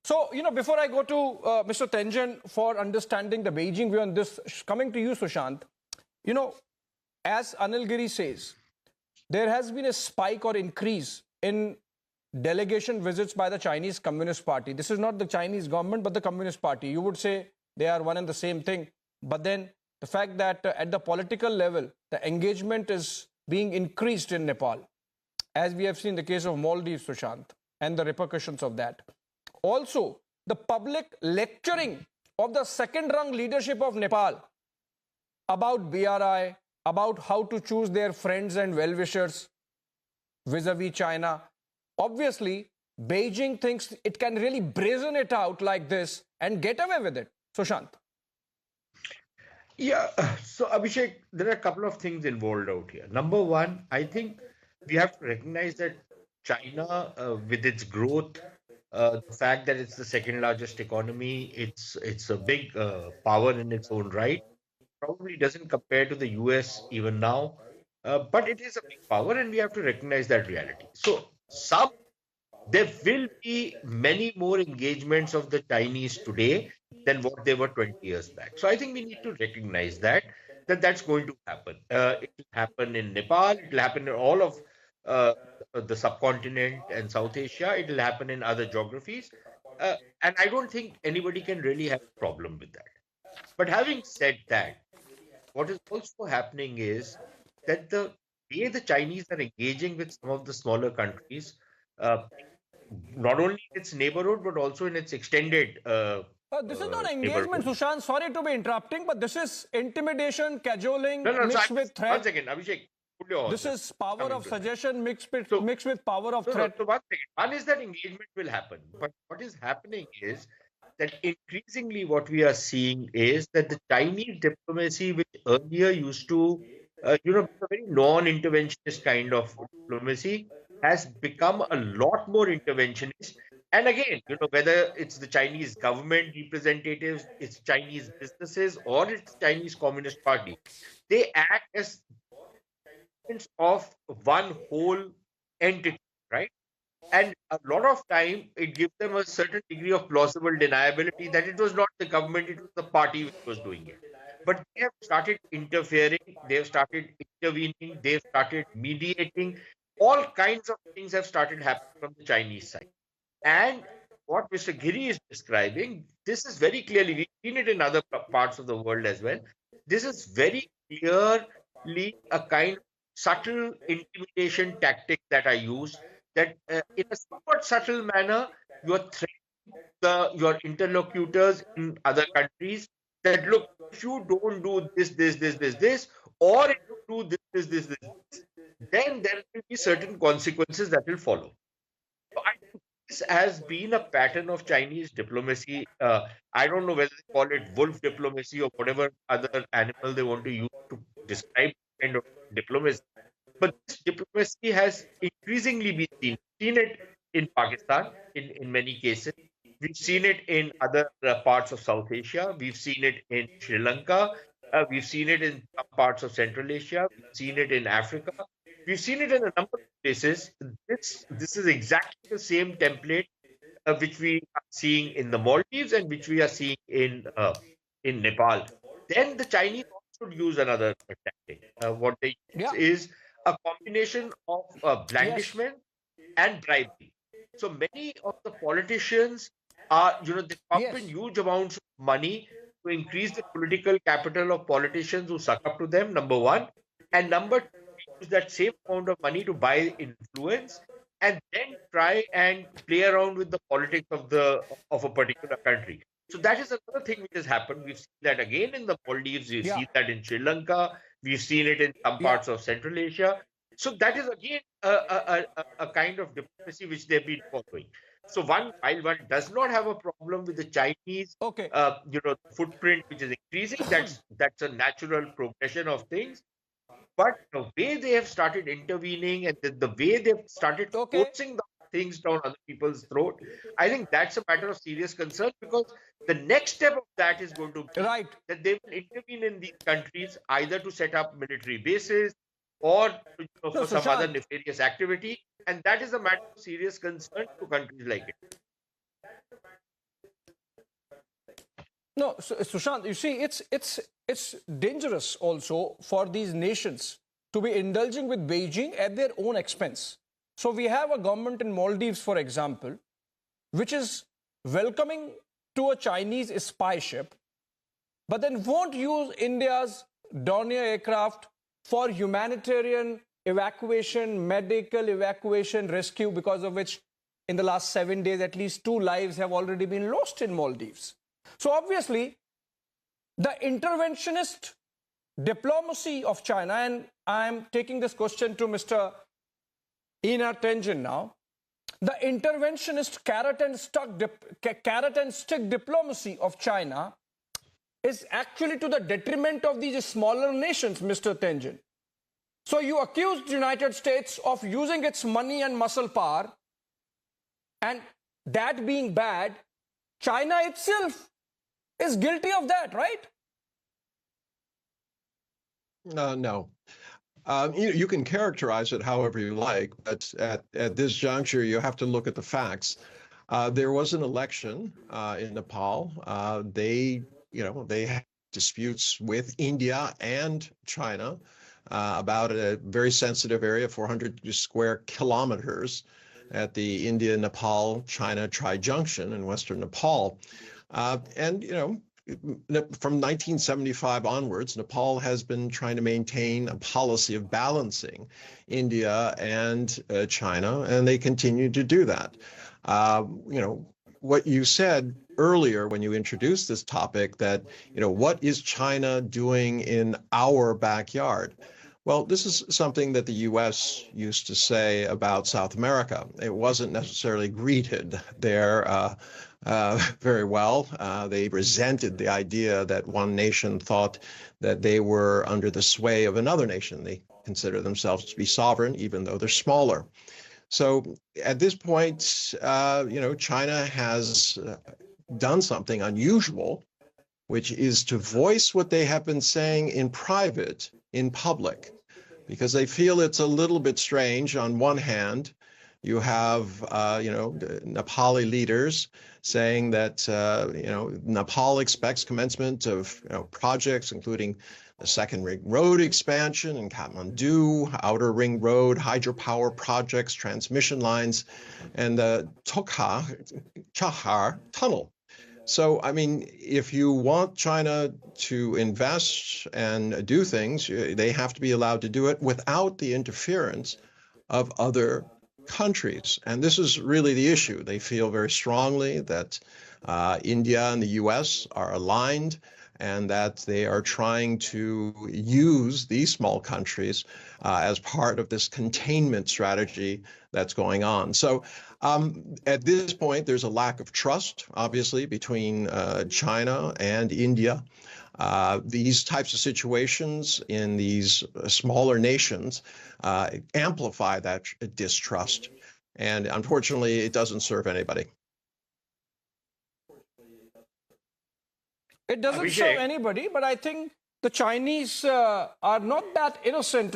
So, before I go to Mr. Tenjan for understanding the Beijing view on this, coming to you, Sushant, you know, as Anil Giri says, there has been a spike or increase in delegation visits by the Chinese Communist Party. This is not the Chinese government, but the Communist Party. You would say they are one and the same thing. But then the fact that at the political level, the engagement is being increased in Nepal, as we have seen the case of Maldives, Sushant, and the repercussions of that. Also, the public lecturing of the second-rung leadership of Nepal about BRI, about how to choose their friends and well-wishers vis-a-vis China. Obviously, Beijing thinks it can really brazen it out like this and get away with it. Sushant. Yeah, so Abhishek, there are a couple of things involved out here. Number one, I think we have to recognize that China, with its growth, the fact that it's the second largest economy, it's a big power in its own right. Probably doesn't compare to the US even now, but it is a big power, and we have to recognize that reality. So there will be many more engagements of the Chinese today than what they were 20 years back. So I think we need to recognize that's going to happen. It will happen in Nepal. It will happen in all of uh, the subcontinent and South Asia. It will happen in other geographies. And I don't think anybody can really have a problem with that. But having said that, what is also happening is that the way the Chinese are engaging with some of the smaller countries, uh, not only in its neighborhood but also in its extended This is not engagement, neighborhood. Sushant. Sorry to be interrupting, but this is intimidation, cajoling No, no. So mixed with one threat. second, Abhishek, put your This horses. is power Coming of to that. suggestion So mixed with power of no, no. threat. So one second. One is that engagement will happen, but what is happening is that increasingly what we are seeing is that the Chinese diplomacy, which earlier used to, be a very non-interventionist kind of diplomacy, has become a lot more interventionist. And again, whether it's the Chinese government representatives, it's Chinese businesses, or it's Chinese Communist Party, they act as of one whole entity, right? And a lot of time, it gives them a certain degree of plausible deniability that it was not the government, it was the party which was doing it. But they have started interfering, they have started intervening, they've started mediating. All kinds of things have started happening from the Chinese side. And what Mr. Giri is describing, this is very clearly, we've seen it in other parts of the world as well. This is very clearly a kind of subtle intimidation tactic that I use, that in a somewhat subtle manner, you are threatening your interlocutors in other countries that, look, if you don't do this, or if you do this, then there will be certain consequences that will follow. So I think this has been a pattern of Chinese diplomacy. I don't know whether they call it wolf diplomacy or whatever other animal they want to use to describe kind of diplomacy. But this diplomacy has increasingly been seen. We've seen it in Pakistan in many cases. We've seen it in other parts of South Asia. We've seen it in Sri Lanka. We've seen it in some parts of Central Asia. We've seen it in Africa. We've seen it in a number of places. This is exactly the same template which we are seeing in the Maldives and which we are seeing in Nepal. Then the Chinese also use another tactic. What they use Yeah. is a combination of Yes. blandishment and bribery. So many of the politicians are, they pump in Yes. huge amounts of money to increase the political capital of politicians who suck up to them, number one. And number two, use that same amount of money to buy influence and then try and play around with the politics of a particular country. So that is another thing which has happened. We've seen that again in the Maldives, we've Yeah. seen that in Sri Lanka, we've seen it in some Yeah. parts of Central Asia. So that is again a kind of diplomacy which they've been following. So while one does not have a problem with the Chinese, Okay. footprint which is increasing, that's a natural progression of things. But the way they have started intervening and the way they've started Okay. forcing the things down other people's throat, I think that's a matter of serious concern, because the next step of that is going to be Right. that they will intervene in these countries either to set up military bases or So, for some other Sushant, nefarious activity. And that is a matter of serious concern to countries like it. No, Sushant, you see, it's dangerous also for these nations to be indulging with Beijing at their own expense. So we have a government in Maldives, for example, which is welcoming to a Chinese spy ship, but then won't use India's Dornier aircraft for humanitarian evacuation, medical evacuation, rescue, because of which in the last 7 days, at least 2 lives have already been lost in Maldives. So obviously, the interventionist diplomacy of China, and I'm taking this question to Mr. Tenjin now, the interventionist carrot and stick diplomacy of China is actually to the detriment of these smaller nations, Mr. Tenjin. So you accused the United States of using its money and muscle power, and that being bad, China itself is guilty of that, right? No. You can characterize it however you like, but at this juncture, you have to look at the facts. There was an election in Nepal. They had disputes with India and China about a very sensitive area, 400 square kilometers at the India-Nepal-China tri-junction in western Nepal. From 1975 onwards, Nepal has been trying to maintain a policy of balancing India and China, and they continue to do that. What you said earlier when you introduced this topic, that, what is China doing in our backyard? Well, this is something that the U.S. used to say about South America. It wasn't necessarily greeted there very well. They resented the idea that one nation thought that they were under the sway of another nation. They consider themselves to be sovereign, even though they're smaller. So at this point, China has done something unusual, which is to voice what they have been saying in private, in public, because they feel it's a little bit strange. On one hand, you have, Nepali leaders saying that, Nepal expects commencement of projects, including the second ring road expansion in Kathmandu, outer ring road, hydropower projects, transmission lines, and the Chahar tunnel. So, if you want China to invest and do things, they have to be allowed to do it without the interference of other countries. And this is really the issue. They feel very strongly that India and the US are aligned, and that they are trying to use these small countries as part of this containment strategy that's going on. So at this point, there's a lack of trust, obviously, between China and India. These types of situations in these smaller nations amplify that distrust. And unfortunately, it doesn't serve anybody. It doesn't serve anybody, but I think the Chinese are not that innocent.